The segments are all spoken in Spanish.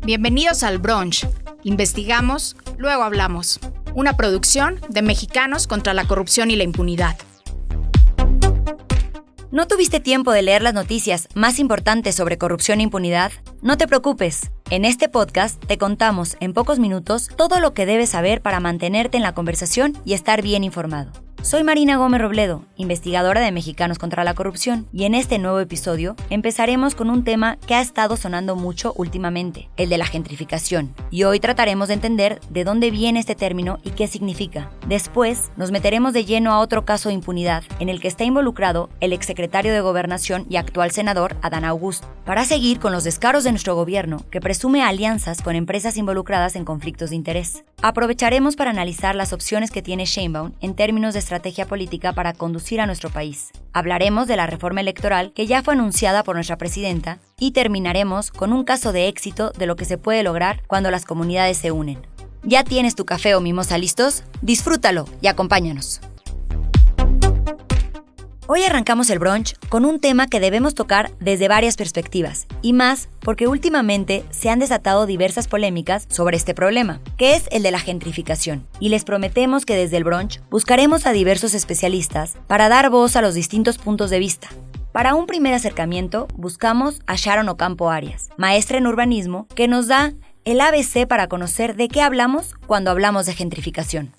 Bienvenidos al Brunch. Investigamos, luego hablamos. Una producción de Mexicanos contra la Corrupción y la Impunidad. ¿No tuviste tiempo de leer las noticias más importantes sobre corrupción e impunidad? No te preocupes. En este podcast te contamos en pocos minutos todo lo que debes saber para mantenerte en la conversación y estar bien informado. Soy Marina Gómez Robledo, investigadora de Mexicanos contra la Corrupción, y en este nuevo episodio empezaremos con un tema que ha estado sonando mucho últimamente, el de la gentrificación, y hoy trataremos de entender de dónde viene este término y qué significa. Después nos meteremos de lleno a otro caso de impunidad en el que está involucrado el exsecretario de Gobernación y actual senador Adán Augusto, para seguir con los descaros de nuestro gobierno que presume alianzas con empresas involucradas en conflictos de interés. Aprovecharemos para analizar las opciones que tiene Sheinbaum en términos de estrategia política para conducir a nuestro país. Hablaremos de la reforma electoral que ya fue anunciada por nuestra presidenta y terminaremos con un caso de éxito de lo que se puede lograr cuando las comunidades se unen. ¿Ya tienes tu café o mimosa listos? Disfrútalo y acompáñanos. Hoy arrancamos el brunch con un tema que debemos tocar desde varias perspectivas, y más porque últimamente se han desatado diversas polémicas sobre este problema, que es el de la gentrificación, y les prometemos que desde el brunch buscaremos a diversos especialistas para dar voz a los distintos puntos de vista. Para un primer acercamiento, buscamos a Sharon Ocampo Arias, maestra en urbanismo, que nos da el ABC para conocer de qué hablamos cuando hablamos de gentrificación.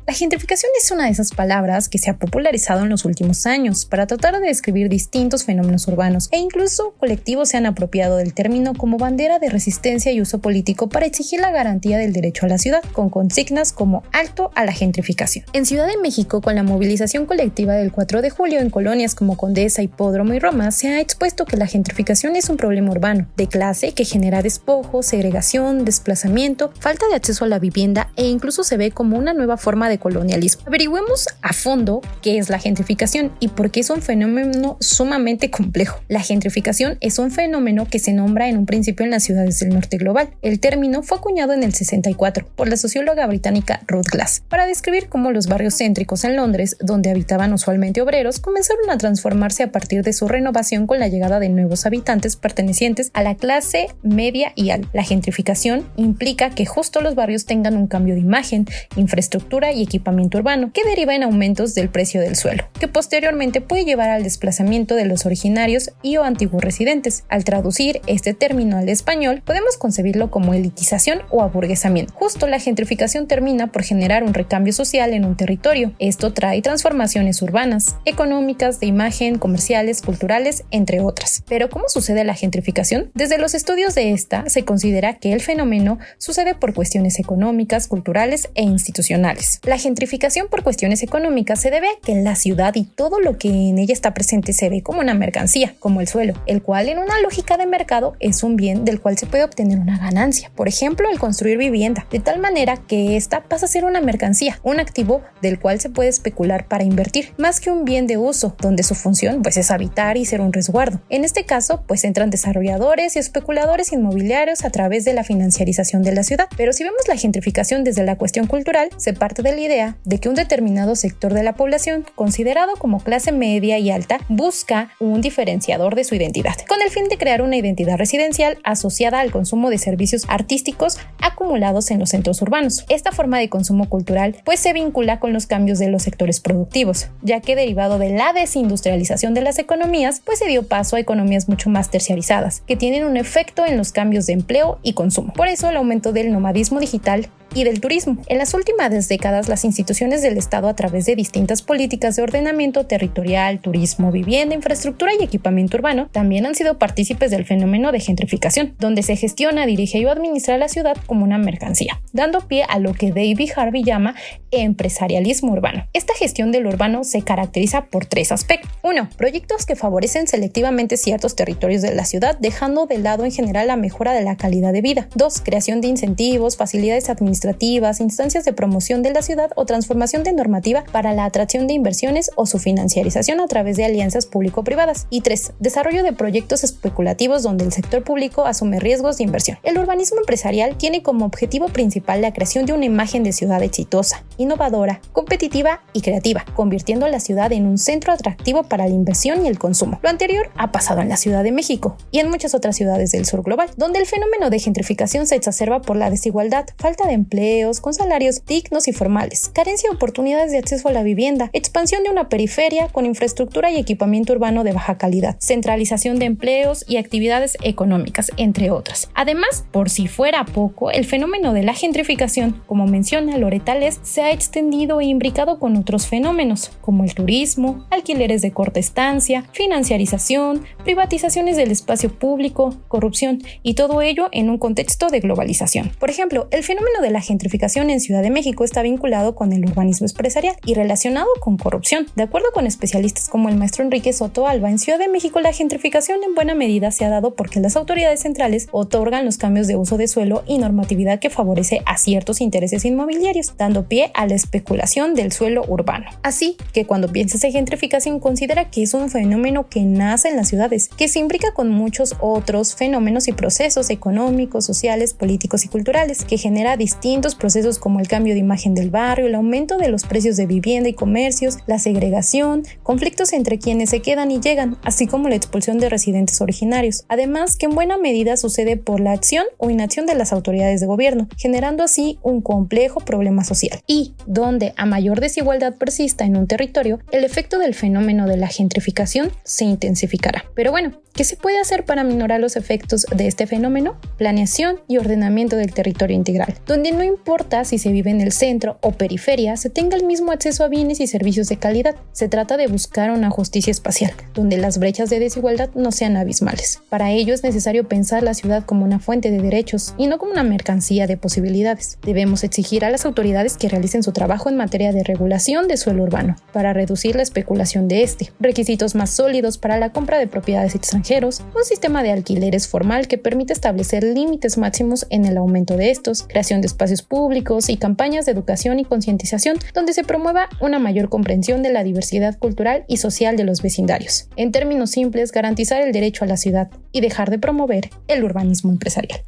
La gentrificación es una de esas palabras que se ha popularizado en los últimos años para tratar de describir distintos fenómenos urbanos, e incluso colectivos se han apropiado del término como bandera de resistencia y uso político para exigir la garantía del derecho a la ciudad, con consignas como alto a la gentrificación. En Ciudad de México, con la movilización colectiva del 4 de julio en colonias como Condesa, Hipódromo y Roma, se ha expuesto que la gentrificación es un problema urbano, de clase que genera despojo, segregación, desplazamiento, falta de acceso a la vivienda e incluso se ve como una nueva forma de colonialismo. Averigüemos a fondo qué es la gentrificación y por qué es un fenómeno sumamente complejo. La gentrificación es un fenómeno que se nombra en un principio en las ciudades del norte global. El término fue acuñado en el 64 por la socióloga británica Ruth Glass para describir cómo los barrios céntricos en Londres, donde habitaban usualmente obreros, comenzaron a transformarse a partir de su renovación con la llegada de nuevos habitantes pertenecientes a la clase media y alta. La gentrificación implica que justo los barrios tengan un cambio de imagen, infraestructura y equipamiento urbano, que deriva en aumentos del precio del suelo, que posteriormente puede llevar al desplazamiento de los originarios y o antiguos residentes. Al traducir este término al español, podemos concebirlo como elitización o aburguesamiento. Justo la gentrificación termina por generar un recambio social en un territorio. Esto trae transformaciones urbanas, económicas, de imagen, comerciales, culturales, entre otras. Pero ¿cómo sucede la gentrificación? Desde los estudios de esta, se considera que el fenómeno sucede por cuestiones económicas, culturales e institucionales. La gentrificación por cuestiones económicas se debe a que la ciudad y todo lo que en ella está presente se ve como una mercancía, como el suelo, el cual en una lógica de mercado es un bien del cual se puede obtener una ganancia. Por ejemplo, al construir vivienda, de tal manera que esta pasa a ser una mercancía, un activo del cual se puede especular para invertir, más que un bien de uso, donde su función es habitar y ser un resguardo. En este caso, entran desarrolladores y especuladores inmobiliarios a través de la financiarización de la ciudad. Pero si vemos la gentrificación desde la cuestión cultural, se parte de la idea de que un determinado sector de la población, considerado como clase media y alta, busca un diferenciador de su identidad, con el fin de crear una identidad residencial asociada al consumo de servicios artísticos acumulados en los centros urbanos. Esta forma de consumo cultural se vincula con los cambios de los sectores productivos, ya que derivado de la desindustrialización de las economías, se dio paso a economías mucho más terciarizadas, que tienen un efecto en los cambios de empleo y consumo. Por eso el aumento del nomadismo digital y del turismo. En las últimas décadas, las instituciones del Estado, a través de distintas políticas de ordenamiento territorial, turismo, vivienda, infraestructura y equipamiento urbano, también han sido partícipes del fenómeno de gentrificación, donde se gestiona, dirige y administra la ciudad como una mercancía, dando pie a lo que David Harvey llama empresarialismo urbano. Esta gestión del urbano se caracteriza por tres aspectos. 1. Proyectos que favorecen selectivamente ciertos territorios de la ciudad, dejando de lado en general la mejora de la calidad de vida. 2. Creación de incentivos, facilidades administrativas administrativas, instancias de promoción de la ciudad o transformación de normativa para la atracción de inversiones o su financiarización a través de alianzas público-privadas. Y 3. Desarrollo de proyectos especulativos donde el sector público asume riesgos de inversión. El urbanismo empresarial tiene como objetivo principal la creación de una imagen de ciudad exitosa, innovadora, competitiva y creativa, convirtiendo a la ciudad en un centro atractivo para la inversión y el consumo. Lo anterior ha pasado en la Ciudad de México y en muchas otras ciudades del sur global, donde el fenómeno de gentrificación se exacerba por la desigualdad, falta de empleos con salarios dignos y formales, carencia de oportunidades de acceso a la vivienda, expansión de una periferia con infraestructura y equipamiento urbano de baja calidad, centralización de empleos y actividades económicas, entre otras. Además, por si fuera poco, el fenómeno de la gentrificación, como menciona Loretales, se ha extendido e imbricado con otros fenómenos, como el turismo, alquileres de corta estancia, financiarización, privatizaciones del espacio público, corrupción, y todo ello en un contexto de globalización. Por ejemplo, el fenómeno de la gentrificación en Ciudad de México está vinculado con el urbanismo empresarial y relacionado con corrupción. De acuerdo con especialistas como el maestro Enrique Soto Alba, en Ciudad de México la gentrificación en buena medida se ha dado porque las autoridades centrales otorgan los cambios de uso de suelo y normatividad que favorece a ciertos intereses inmobiliarios, dando pie a la especulación del suelo urbano. Así que cuando piensas en gentrificación, considera que es un fenómeno que nace en las ciudades, que se imbrica con muchos otros fenómenos y procesos económicos, sociales, políticos y culturales, que genera distintos procesos como el cambio de imagen del barrio, el aumento de los precios de vivienda y comercios, la segregación, conflictos entre quienes se quedan y llegan, así como la expulsión de residentes originarios. Además, que en buena medida sucede por la acción o inacción de las autoridades de gobierno, generando así un complejo problema social. Y donde a mayor desigualdad persista en un territorio, el efecto del fenómeno de la gentrificación se intensificará. Pero bueno, ¿qué se puede hacer para minorar los efectos de este fenómeno? Planeación y ordenamiento del territorio integral, donde no importa si se vive en el centro o periferia, se tenga el mismo acceso a bienes y servicios de calidad. Se trata de buscar una justicia espacial, donde las brechas de desigualdad no sean abismales. Para ello es necesario pensar la ciudad como una fuente de derechos y no como una mercancía de posibilidades. Debemos exigir a las autoridades que realicen su trabajo en materia de regulación de suelo urbano, para reducir la especulación de este, requisitos más sólidos para la compra de propiedades extranjeros, un sistema de alquileres formal que permite establecer límites máximos en el aumento de estos, creación de espacios públicos y campañas de educación y concientización donde se promueva una mayor comprensión de la diversidad cultural y social de los vecindarios. En términos simples, garantizar el derecho a la ciudad y dejar de promover el urbanismo empresarial.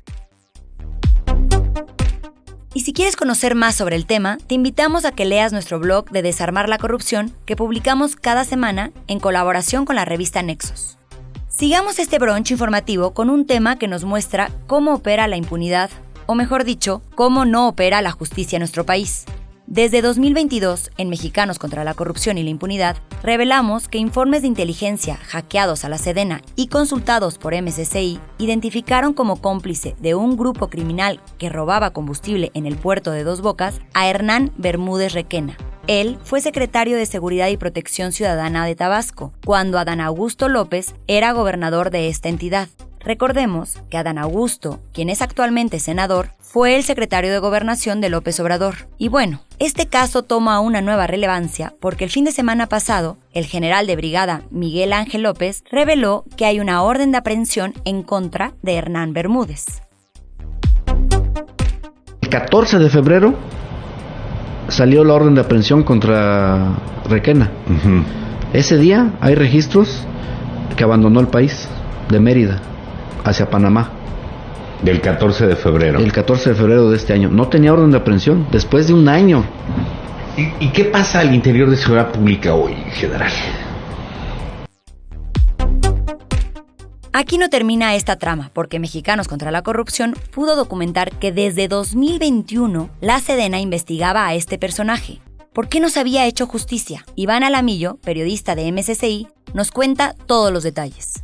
Y si quieres conocer más sobre el tema, te invitamos a que leas nuestro blog de Desarmar la Corrupción que publicamos cada semana en colaboración con la revista Nexos. Sigamos este brunch informativo con un tema que nos muestra cómo opera la impunidad, o mejor dicho, cómo no opera la justicia en nuestro país. Desde 2022, en Mexicanos contra la Corrupción y la Impunidad, revelamos que informes de inteligencia hackeados a la Sedena y consultados por MSCI identificaron como cómplice de un grupo criminal que robaba combustible en el puerto de Dos Bocas a Hernán Bermúdez Requena. Él fue secretario de Seguridad y Protección Ciudadana de Tabasco, cuando Adán Augusto López era gobernador de esta entidad. Recordemos que Adán Augusto, quien es actualmente senador, fue el secretario de Gobernación de López Obrador. Y bueno, este caso toma una nueva relevancia porque el fin de semana pasado, el general de brigada Miguel Ángel López reveló que hay una orden de aprehensión en contra de Hernán Bermúdez. El 14 de febrero salió la orden de aprehensión contra Requena. Ese día hay registros que abandonó el país, de Mérida hacia Panamá. Del 14 de febrero. El 14 de febrero de este año. No tenía orden de aprehensión, después de un año. ¿Y qué pasa al interior de Seguridad Pública hoy, general? Aquí no termina esta trama, porque Mexicanos contra la Corrupción pudo documentar que desde 2021 la Sedena investigaba a este personaje. ¿Por qué no se había hecho justicia? Iván Alamillo, periodista de MSCI, nos cuenta todos los detalles.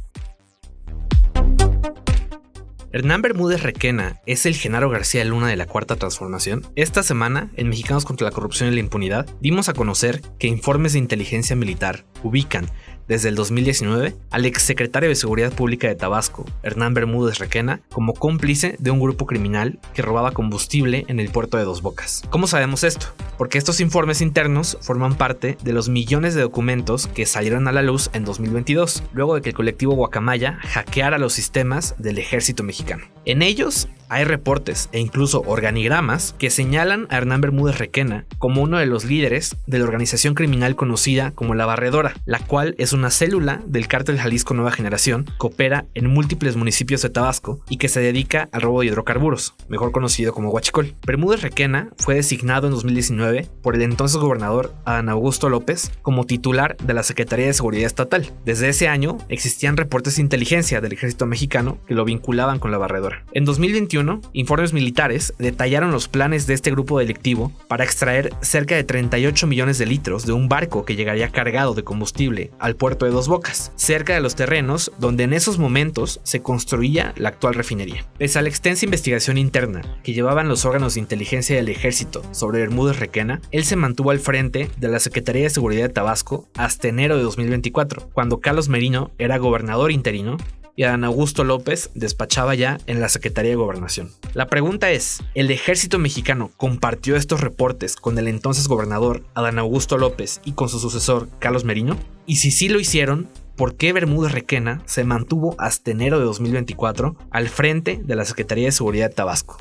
Hernán Bermúdez Requena es el Genaro García Luna de la Cuarta Transformación. Esta semana, en Mexicanos contra la Corrupción y la Impunidad, dimos a conocer que informes de inteligencia militar ubican desde el 2019 al exsecretario de Seguridad Pública de Tabasco, Hernán Bermúdez Requena, como cómplice de un grupo criminal que robaba combustible en el puerto de Dos Bocas. ¿Cómo sabemos esto? Porque estos informes internos forman parte de los millones de documentos que salieron a la luz en 2022, luego de que el colectivo Guacamaya hackeara los sistemas del ejército mexicano. En ellos Hay reportes e incluso organigramas que señalan a Hernán Bermúdez Requena como uno de los líderes de la organización criminal conocida como La Barredora, la cual es una célula del Cártel Jalisco Nueva Generación que opera en múltiples municipios de Tabasco y que se dedica al robo de hidrocarburos, mejor conocido como huachicol. Bermúdez Requena fue designado en 2019 por el entonces gobernador Adán Augusto López como titular de la Secretaría de Seguridad Estatal. Desde ese año existían reportes de inteligencia del ejército mexicano que lo vinculaban con La Barredora. En 2021, informes militares detallaron los planes de este grupo delictivo para extraer cerca de 38 millones de litros de un barco que llegaría cargado de combustible al puerto de Dos Bocas, cerca de los terrenos donde en esos momentos se construía la actual refinería. Pese a la extensa investigación interna que llevaban los órganos de inteligencia del ejército sobre Bermúdez Requena, él se mantuvo al frente de la Secretaría de Seguridad de Tabasco hasta enero de 2024, cuando Carlos Merino era gobernador interino y Adán Augusto López despachaba ya en la Secretaría de Gobernación. La pregunta es, ¿el ejército mexicano compartió estos reportes con el entonces gobernador Adán Augusto López y con su sucesor Carlos Merino? Y si sí lo hicieron, ¿por qué Bermúdez Requena se mantuvo hasta enero de 2024 al frente de la Secretaría de Seguridad de Tabasco?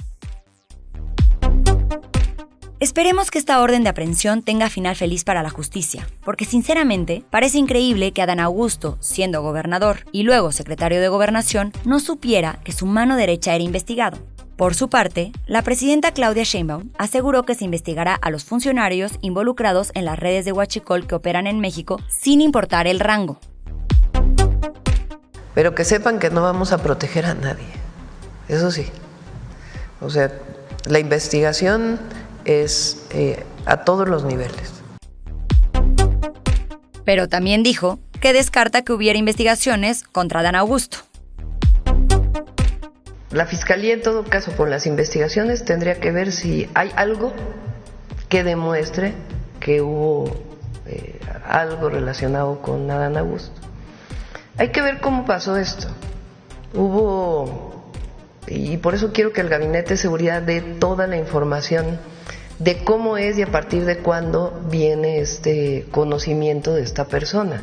Esperemos que esta orden de aprehensión tenga final feliz para la justicia, porque sinceramente parece increíble que Adán Augusto, siendo gobernador y luego secretario de Gobernación, no supiera que su mano derecha era investigado. Por su parte, la presidenta Claudia Sheinbaum aseguró que se investigará a los funcionarios involucrados en las redes de huachicol que operan en México sin importar el rango. Pero que sepan que no vamos a proteger a nadie, eso sí. O sea, la investigación es a todos los niveles. Pero también dijo que descarta que hubiera investigaciones contra Adán Augusto. La Fiscalía, en todo caso, con las investigaciones tendría que ver si hay algo que demuestre que hubo algo relacionado con Adán Augusto. Hay que ver cómo pasó esto. Y por eso quiero que el Gabinete de Seguridad dé toda la información de cómo es y a partir de cuándo viene este conocimiento de esta persona.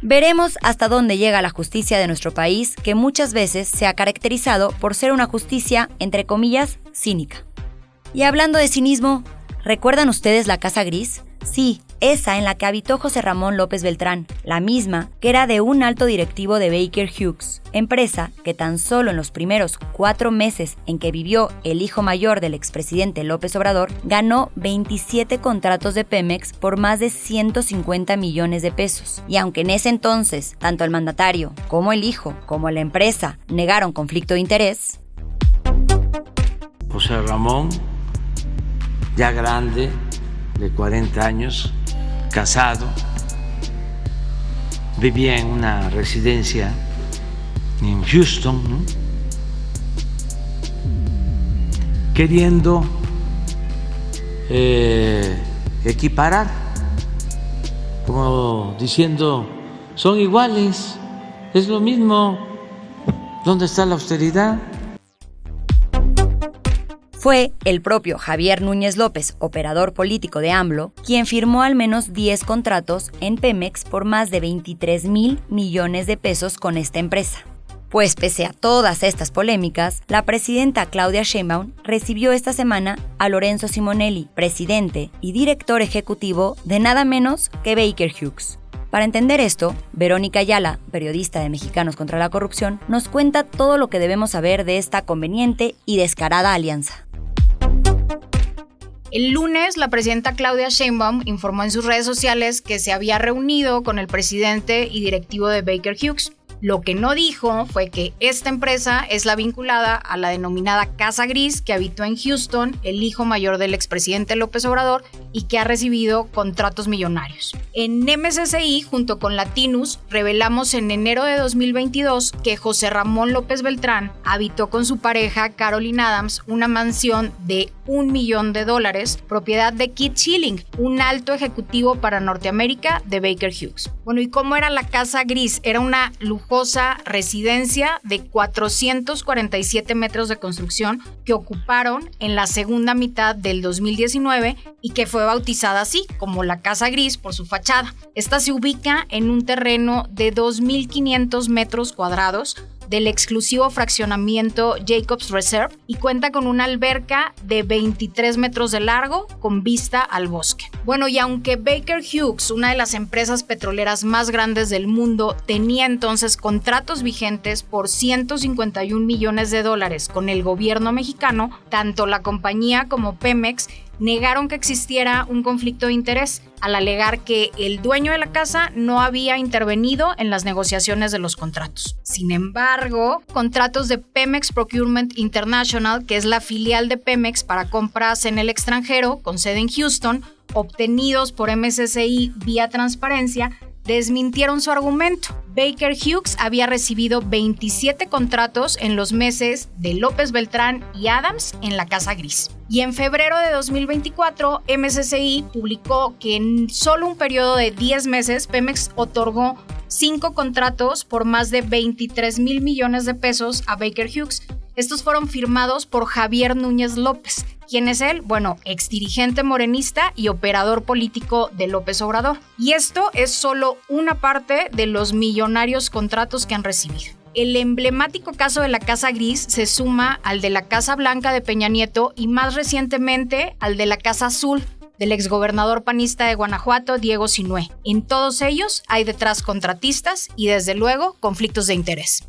Veremos hasta dónde llega la justicia de nuestro país, que muchas veces se ha caracterizado por ser una justicia, entre comillas, cínica. Y hablando de cinismo, ¿recuerdan ustedes la Casa Gris? Sí, esa en la que habitó José Ramón López Beltrán, la misma que era de un alto directivo de Baker Hughes, empresa que tan solo en los primeros 4 meses en que vivió el hijo mayor del expresidente López Obrador, ganó 27 contratos de Pemex por más de 150 millones de pesos. Y aunque en ese entonces, tanto el mandatario como el hijo, como la empresa, negaron conflicto de interés, José Ramón, ya grande, de 40 años, casado, vivía en una residencia en Houston, ¿no? Queriendo equiparar, como diciendo, son iguales, es lo mismo, ¿dónde está la austeridad? Fue el propio Javier Núñez López, operador político de AMLO, quien firmó al menos 10 contratos en Pemex por más de 23,000 millones de pesos con esta empresa. Pues pese a todas estas polémicas, la presidenta Claudia Sheinbaum recibió esta semana a Lorenzo Simonelli, presidente y director ejecutivo de nada menos que Baker Hughes. Para entender esto, Verónica Ayala, periodista de Mexicanos contra la Corrupción, nos cuenta todo lo que debemos saber de esta conveniente y descarada alianza. El lunes, la presidenta Claudia Sheinbaum informó en sus redes sociales que se había reunido con el presidente y directivo de Baker Hughes. Lo que no dijo fue que esta empresa es la vinculada a la denominada Casa Gris que habitó en Houston el hijo mayor del expresidente López Obrador y que ha recibido contratos millonarios. En MSCI, junto con Latinus, revelamos en enero de 2022 que José Ramón López Beltrán habitó con su pareja Caroline Adams una mansión de $1 millón, propiedad de Keith Schilling, un alto ejecutivo para Norteamérica de Baker Hughes. Bueno, ¿y cómo era la Casa Gris? Era una lujosa residencia de 447 metros de construcción que ocuparon en la segunda mitad del 2019 y que fue bautizada así, como la Casa Gris, por su fachada. Esta se ubica en un terreno de 2,500 metros cuadrados, del exclusivo fraccionamiento Jacobs Reserve y cuenta con una alberca de 23 metros de largo con vista al bosque. Bueno, y aunque Baker Hughes, una de las empresas petroleras más grandes del mundo, tenía entonces contratos vigentes por $151 millones con el gobierno mexicano, tanto la compañía como Pemex negaron que existiera un conflicto de interés, al alegar que el dueño de la casa no había intervenido en las negociaciones de los contratos. Sin embargo, contratos de Pemex Procurement International, que es la filial de Pemex para compras en el extranjero, con sede en Houston, obtenidos por MSCI vía transparencia, desmintieron su argumento. Baker Hughes había recibido 27 contratos en los meses de López Beltrán y Adams en la Casa Gris. Y en febrero de 2024, MSCI publicó que en solo un periodo de 10 meses, Pemex otorgó 5 contratos por más de 23 mil millones de pesos a Baker Hughes. Estos fueron firmados por Javier Núñez López. ¿Quién es él? Bueno, exdirigente morenista y operador político de López Obrador. Y esto es solo una parte de los millonarios contratos que han recibido. El emblemático caso de la Casa Gris se suma al de la Casa Blanca de Peña Nieto y más recientemente al de la Casa Azul del exgobernador panista de Guanajuato, Diego Sinué. En todos ellos hay detrás contratistas y desde luego conflictos de interés.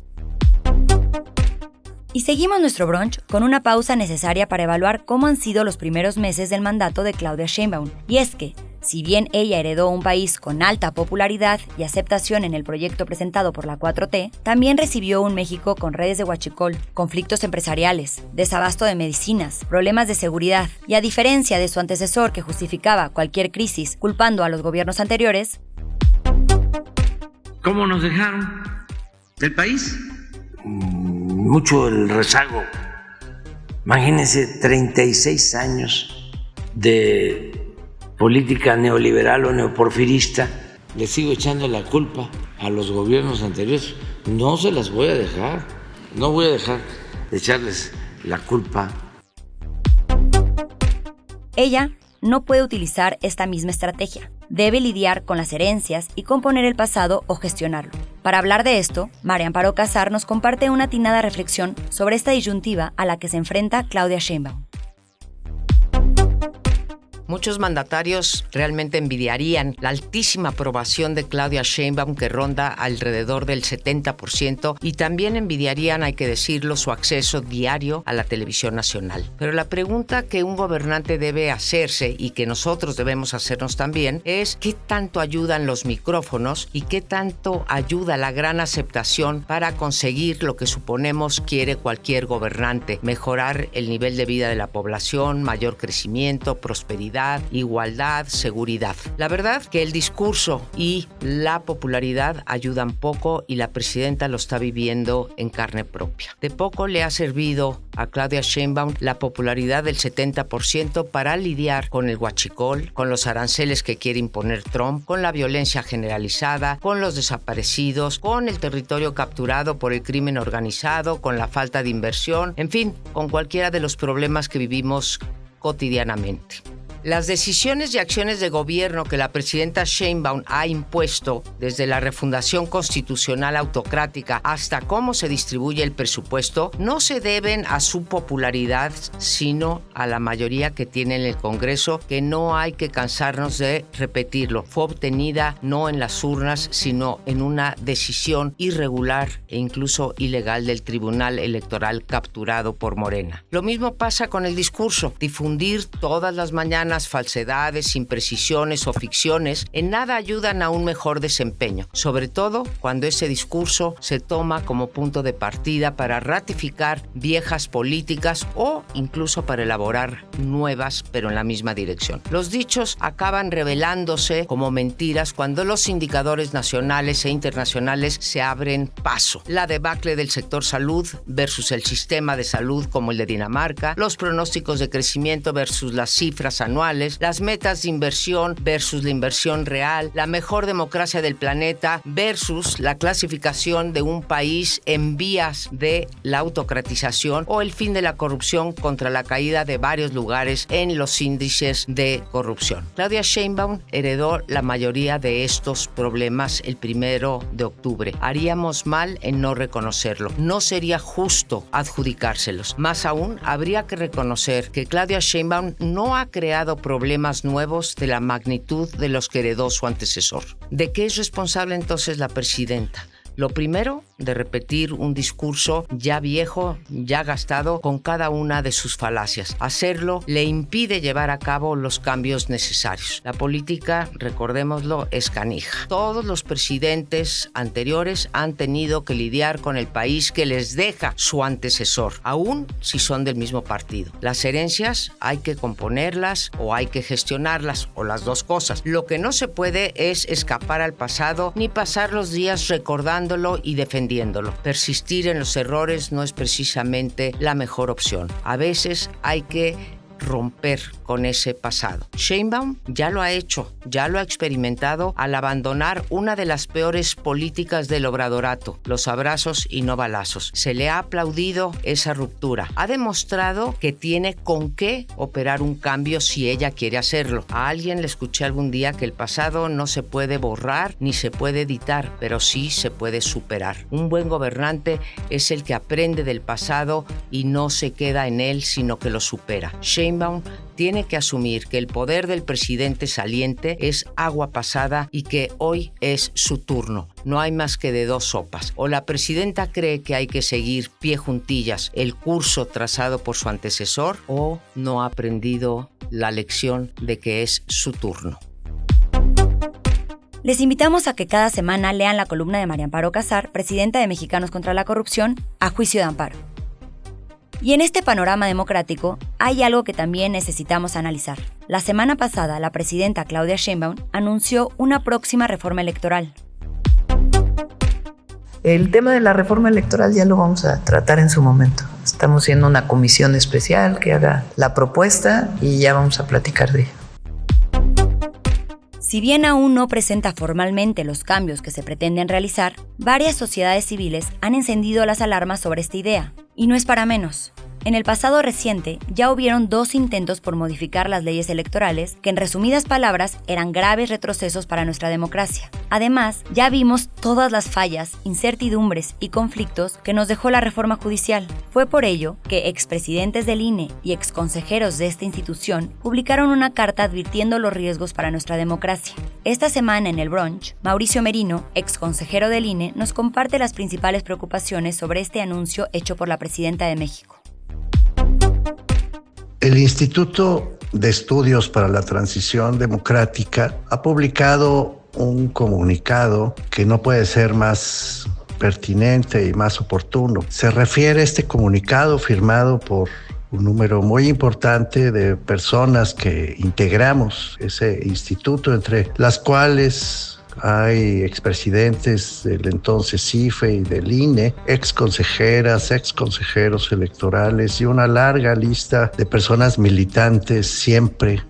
Y seguimos nuestro brunch con una pausa necesaria para evaluar cómo han sido los primeros meses del mandato de Claudia Sheinbaum. Y es que, si bien ella heredó un país con alta popularidad y aceptación en el proyecto presentado por la 4T, también recibió un México con redes de huachicol, conflictos empresariales, desabasto de medicinas, problemas de seguridad, y a diferencia de su antecesor que justificaba cualquier crisis culpando a los gobiernos anteriores, ¿cómo nos dejaron el país? Mucho el rezago. Imagínense 36 años de política neoliberal o neoporfirista. Le sigo echando la culpa a los gobiernos anteriores. No se las voy a dejar. No voy a dejar de echarles la culpa. Ella no puede utilizar esta misma estrategia. Debe lidiar con las herencias y componer el pasado o gestionarlo. Para hablar de esto, María Amparo Casar nos comparte una atinada reflexión sobre esta disyuntiva a la que se enfrenta Claudia Sheinbaum. Muchos mandatarios realmente envidiarían la altísima aprobación de Claudia Sheinbaum, que ronda alrededor del 70%, y también envidiarían, hay que decirlo, su acceso diario a la televisión nacional. Pero la pregunta que un gobernante debe hacerse y que nosotros debemos hacernos también es ¿qué tanto ayudan los micrófonos y qué tanto ayuda la gran aceptación para conseguir lo que suponemos quiere cualquier gobernante? Mejorar el nivel de vida de la población, mayor crecimiento, prosperidad, igualdad, seguridad. La verdad que el discurso y la popularidad ayudan poco y la presidenta lo está viviendo en carne propia. De poco le ha servido a Claudia Sheinbaum la popularidad del 70% para lidiar con el huachicol, con los aranceles que quiere imponer Trump, con la violencia generalizada, con los desaparecidos, con el territorio capturado por el crimen organizado, con la falta de inversión, en fin, con cualquiera de los problemas que vivimos cotidianamente. Las decisiones y acciones de gobierno que la presidenta Sheinbaum ha impuesto, desde la refundación constitucional autocrática hasta cómo se distribuye el presupuesto, no se deben a su popularidad, sino a la mayoría que tiene en el Congreso, que no hay que cansarnos de repetirlo. Fue obtenida no en las urnas, sino en una decisión irregular e incluso ilegal del Tribunal Electoral capturado por Morena. Lo mismo pasa con el discurso. Difundir todas las mañanas falsedades, imprecisiones o ficciones en nada ayudan a un mejor desempeño, sobre todo cuando ese discurso se toma como punto de partida para ratificar viejas políticas o incluso para elaborar nuevas, pero en la misma dirección. Los dichos acaban revelándose como mentiras cuando los indicadores nacionales e internacionales se abren paso. La debacle del sector salud versus el sistema de salud como el de Dinamarca, los pronósticos de crecimiento versus las cifras anuales anuales, las metas de inversión versus la inversión real, la mejor democracia del planeta versus la clasificación de un país en vías de la autocratización o el fin de la corrupción contra la caída de varios lugares en los índices de corrupción. Claudia Sheinbaum heredó la mayoría de estos problemas el 1 de octubre. Haríamos mal en no reconocerlo. No sería justo adjudicárselos. Más aún, habría que reconocer que Claudia Sheinbaum no ha creado problemas nuevos de la magnitud de los que heredó su antecesor. ¿De qué es responsable entonces la presidenta? Lo primero, de repetir un discurso ya viejo, ya gastado, con cada una de sus falacias. Hacerlo le impide llevar a cabo los cambios necesarios. La política, recordémoslo, es canija. Todos los presidentes anteriores han tenido que lidiar con el país que les deja su antecesor, aun si son del mismo partido. Las herencias hay que componerlas o hay que gestionarlas, o las dos cosas. Lo que no se puede es escapar al pasado ni pasar los días recordando y defendiéndolo. Persistir en los errores no es precisamente la mejor opción. A veces hay que romper con ese pasado. Sheinbaum ya lo ha hecho, ya lo ha experimentado al abandonar una de las peores políticas del obradorato, los abrazos y no balazos. Se le ha aplaudido esa ruptura. Ha demostrado que tiene con qué operar un cambio si ella quiere hacerlo. A alguien le escuché algún día que el pasado no se puede borrar ni se puede editar, pero sí se puede superar. Un buen gobernante es el que aprende del pasado y no se queda en él, sino que lo supera. Sheinbaum tiene que asumir que el poder del presidente saliente es agua pasada y que hoy es su turno. No hay más que de dos sopas. O la presidenta cree que hay que seguir pie juntillas el curso trazado por su antecesor, o no ha aprendido la lección de que es su turno. Les invitamos a que cada semana lean la columna de María Amparo Casar, presidenta de Mexicanos contra la Corrupción, a juicio de amparo. Y en este panorama democrático hay algo que también necesitamos analizar. La semana pasada, la presidenta Claudia Sheinbaum anunció una próxima reforma electoral. El tema de la reforma electoral ya lo vamos a tratar en su momento. Estamos haciendo una comisión especial que haga la propuesta y ya vamos a platicar de ella. Si bien aún no presenta formalmente los cambios que se pretenden realizar, varias sociedades civiles han encendido las alarmas sobre esta idea. Y no es para menos. En el pasado reciente ya hubieron 2 intentos por modificar las leyes electorales que, en resumidas palabras, eran graves retrocesos para nuestra democracia. Además, ya vimos todas las fallas, incertidumbres y conflictos que nos dejó la reforma judicial. Fue por ello que expresidentes del INE y exconsejeros de esta institución publicaron una carta advirtiendo los riesgos para nuestra democracia. Esta semana en el brunch, Mauricio Merino, exconsejero del INE, nos comparte las principales preocupaciones sobre este anuncio hecho por la presidenta de México. El Instituto de Estudios para la Transición Democrática ha publicado un comunicado que no puede ser más pertinente y más oportuno. Se refiere a este comunicado firmado por un número muy importante de personas que integramos ese instituto, entre las cuales hay expresidentes del entonces CIFE y del INE, exconsejeras, exconsejeros electorales y una larga lista de personas militantes, siempre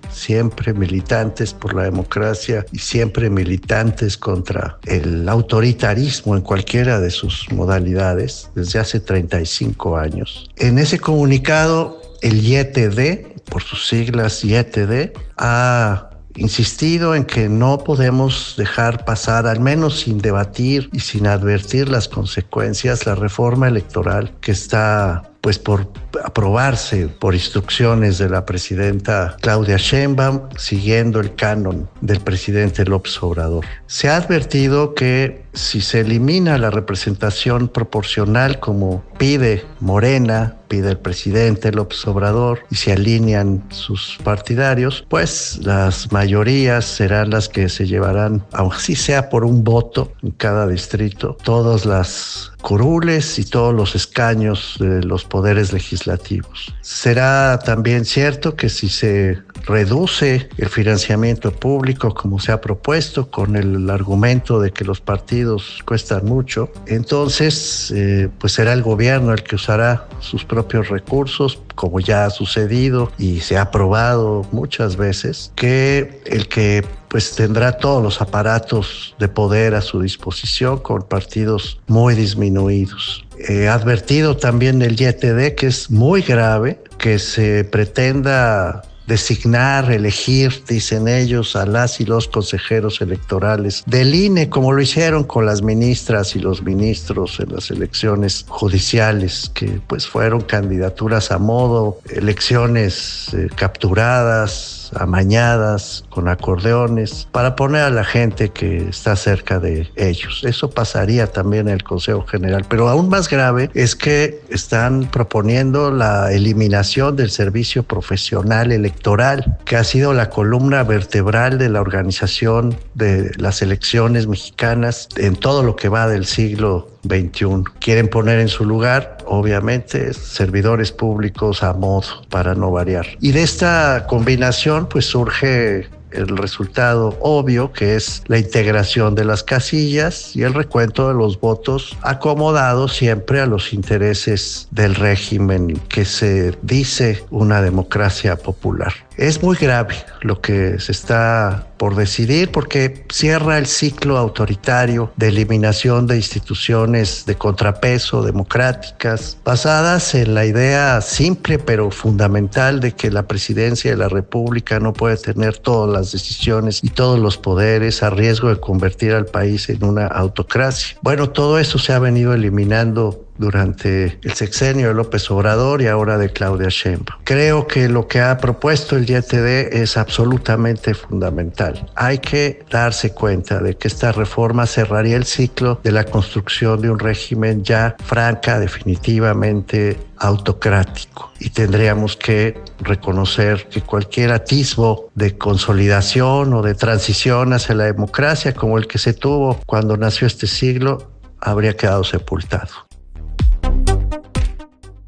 militantes por la democracia y siempre militantes contra el autoritarismo en cualquiera de sus modalidades desde hace 35 años. En ese comunicado, el YTD, por sus siglas YTD, ha insistido en que no podemos dejar pasar, al menos sin debatir y sin advertir las consecuencias, la reforma electoral que está por aprobarse por instrucciones de la presidenta Claudia Sheinbaum, siguiendo el canon del presidente López Obrador. Se ha advertido que si se elimina la representación proporcional como pide Morena, pide el presidente López Obrador, y se alinean sus partidarios, pues las mayorías serán las que se llevarán, aunque sí sea por un voto en cada distrito, todas las curules y todos los escaños de los poderes legislativos. Será también cierto que si se reduce el financiamiento público como se ha propuesto, con el argumento de que los partidos partidos cuestan mucho. Entonces, pues será el gobierno el que usará sus propios recursos, como ya ha sucedido y se ha probado muchas veces, que el que pues tendrá todos los aparatos de poder a su disposición con partidos muy disminuidos. Ha advertido también el YTD que es muy grave que se pretenda designar, elegir, dicen ellos, a las y los consejeros electorales del INE, como lo hicieron con las ministras y los ministros en las elecciones judiciales, que pues fueron candidaturas a modo, elecciones capturadas, amañadas, con acordeones, para poner a la gente que está cerca de ellos. Eso pasaría también en el Consejo General, pero aún más grave es que están proponiendo la eliminación del servicio profesional electoral, que ha sido la columna vertebral de la organización de las elecciones mexicanas en todo lo que va del siglo XXI. Quieren poner en su lugar, obviamente, servidores públicos a modo, para no variar. Y de esta combinación, pues surge el resultado obvio, que es la integración de las casillas y el recuento de los votos acomodados siempre a los intereses del régimen que se dice una democracia popular. Es muy grave lo que se está por decidir porque cierra el ciclo autoritario de eliminación de instituciones de contrapeso democráticas basadas en la idea simple pero fundamental de que la presidencia de la República no puede tener todas las decisiones y todos los poderes a riesgo de convertir al país en una autocracia. Bueno, todo eso se ha venido eliminando durante el sexenio de López Obrador y ahora de Claudia Sheinbaum. Creo que lo que ha propuesto el YTD es absolutamente fundamental. Hay que darse cuenta de que esta reforma cerraría el ciclo de la construcción de un régimen ya definitivamente autocrático, y tendríamos que reconocer que cualquier atisbo de consolidación o de transición hacia la democracia como el que se tuvo cuando nació este siglo habría quedado sepultado.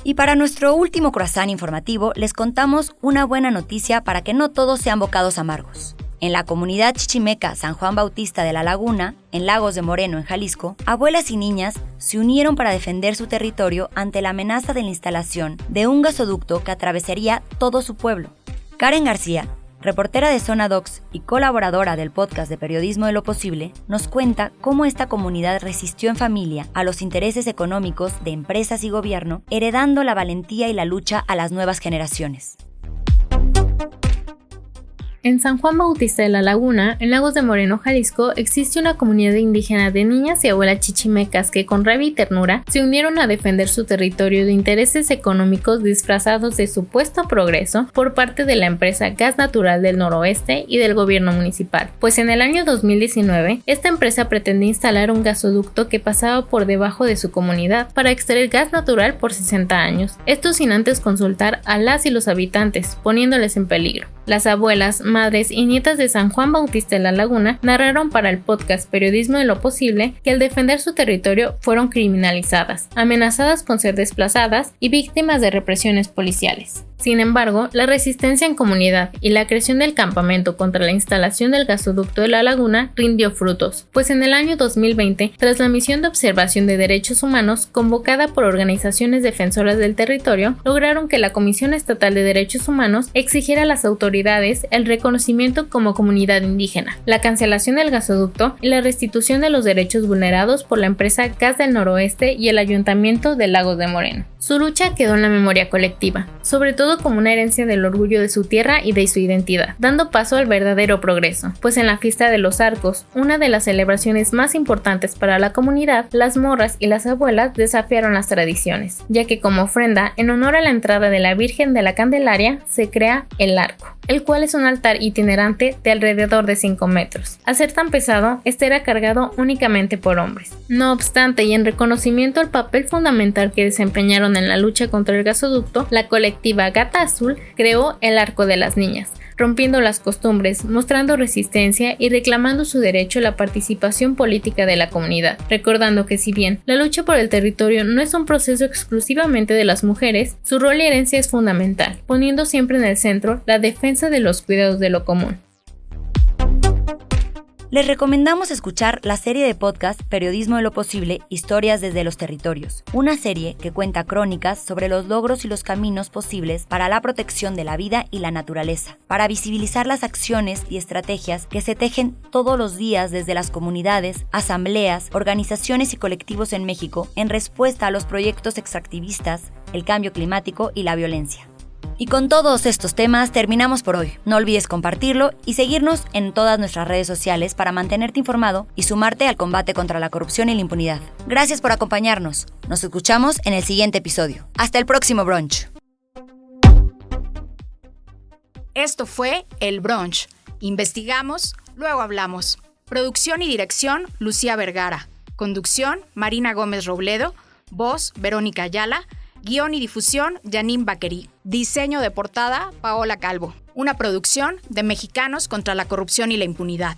Y para nuestro último croissant informativo, les contamos una buena noticia para que no todos sean bocados amargos. En la comunidad chichimeca San Juan Bautista de la Laguna, en Lagos de Moreno, en Jalisco, abuelas y niñas se unieron para defender su territorio ante la amenaza de la instalación de un gasoducto que atravesaría todo su pueblo. Karen García, reportera de Zona Docs y colaboradora del podcast de Periodismo de lo Posible, nos cuenta cómo esta comunidad resistió en familia a los intereses económicos de empresas y gobierno, heredando la valentía y la lucha a las nuevas generaciones. En San Juan Bautista de la Laguna, en Lagos de Moreno, Jalisco, existe una comunidad indígena de niñas y abuelas chichimecas que con rabia y ternura se unieron a defender su territorio de intereses económicos disfrazados de supuesto progreso por parte de la empresa Gas Natural del Noroeste y del gobierno municipal. Pues en el año 2019, esta empresa pretendía instalar un gasoducto que pasaba por debajo de su comunidad para extraer gas natural por 60 años, esto sin antes consultar a las y los habitantes, poniéndoles en peligro. Las abuelas, madres y nietas de San Juan Bautista de la Laguna narraron para el podcast Periodismo de lo Posible que al defender su territorio fueron criminalizadas, amenazadas con ser desplazadas y víctimas de represiones policiales. Sin embargo, la resistencia en comunidad y la creación del campamento contra la instalación del gasoducto de la laguna rindió frutos, pues en el año 2020, tras la misión de observación de derechos humanos convocada por organizaciones defensoras del territorio, lograron que la Comisión Estatal de Derechos Humanos exigiera a las autoridades el reconocimiento como comunidad indígena, la cancelación del gasoducto y la restitución de los derechos vulnerados por la empresa Gas del Noroeste y el Ayuntamiento de Lagos de Moreno. Su lucha quedó en la memoria colectiva, sobre todo como una herencia del orgullo de su tierra y de su identidad, dando paso al verdadero progreso, pues en la fiesta de los arcos, una de las celebraciones más importantes para la comunidad, las morras y las abuelas desafiaron las tradiciones, ya que como ofrenda, en honor a la entrada de la Virgen de la Candelaria, se crea el arco, el cual es un altar itinerante de alrededor de 5 metros. Al ser tan pesado, este era cargado únicamente por hombres. No obstante, y en reconocimiento al papel fundamental que desempeñaron en la lucha contra el gasoducto, la colectiva Gata Azul creó el Arco de las Niñas, rompiendo las costumbres, mostrando resistencia y reclamando su derecho a la participación política de la comunidad, recordando que si bien la lucha por el territorio no es un proceso exclusivamente de las mujeres, su rol y herencia es fundamental, poniendo siempre en el centro la defensa de los cuidados de lo común. Les recomendamos escuchar la serie de podcast Periodismo de lo Posible, Historias desde los Territorios, una serie que cuenta crónicas sobre los logros y los caminos posibles para la protección de la vida y la naturaleza, para visibilizar las acciones y estrategias que se tejen todos los días desde las comunidades, asambleas, organizaciones y colectivos en México en respuesta a los proyectos extractivistas, el cambio climático y la violencia. Y con todos estos temas terminamos por hoy. No olvides compartirlo y seguirnos en todas nuestras redes sociales para mantenerte informado y sumarte al combate contra la corrupción y la impunidad. Gracias por acompañarnos. Nos escuchamos en el siguiente episodio. Hasta el próximo brunch. Esto fue El Brunch. Investigamos, luego hablamos. Producción y dirección, Lucía Vergara. Conducción, Marina Gómez Robledo. Voz, Verónica Ayala. Guión y difusión, Janine Baquerí. Diseño de portada, Paola Calvo. Una producción de Mexicanos contra la Corrupción y la Impunidad.